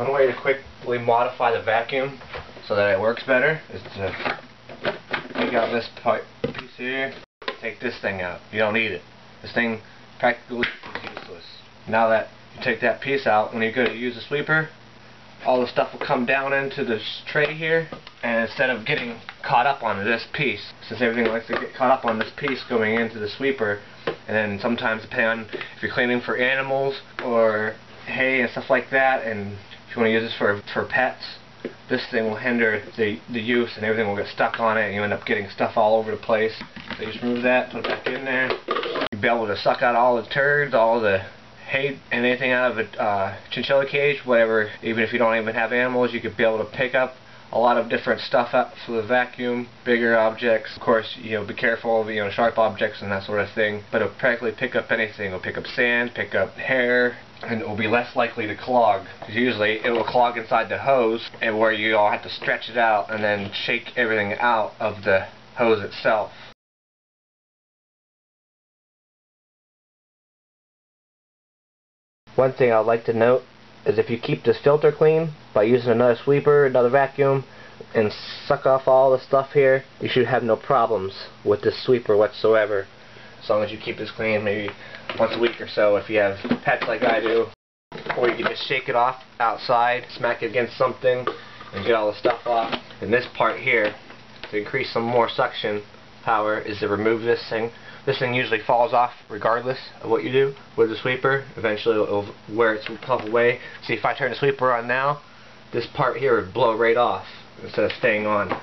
One way to quickly modify the vacuum so that it works better is to take out this piece here, take this thing out. You don't need it. This thing practically is useless. Now that you take that piece out, when you go to use the sweeper, all the stuff will come down into this tray here, and instead of getting caught up on this piece, since everything likes to get caught up on this piece going into the sweeper, and then sometimes depending on if you're cleaning for animals or hay and stuff like that, and if you want to use this for pets, this thing will hinder the use and everything will get stuck on it and you end up getting stuff all over the place. So you just remove that, put it back in there. You'll be able to suck out all the turds, all the hay and anything out of a chinchilla cage, whatever. Even if you don't even have animals, you could be able to pick up a lot of different stuff out for the vacuum, bigger objects. Of course, be careful of sharp objects and that sort of thing, but it'll practically pick up anything. It'll pick up sand, pick up hair, and it will be less likely to clog, because usually it will clog inside the hose, and where you all have to stretch it out and then shake everything out of the hose itself. One thing I'd like to note is if you keep this filter clean by using another sweeper, another vacuum, and suck off all the stuff here, you should have no problems with this sweeper whatsoever. As long as you keep this clean maybe once a week or so if you have pets like I do. Or you can just shake it off outside, smack it against something, and get all the stuff off. And this part here, to increase some more suction power, is to remove this thing. This thing usually falls off regardless of what you do with the sweeper. Eventually it will wear itself away. See, if I turn the sweeper on now, this part here would blow right off instead of staying on.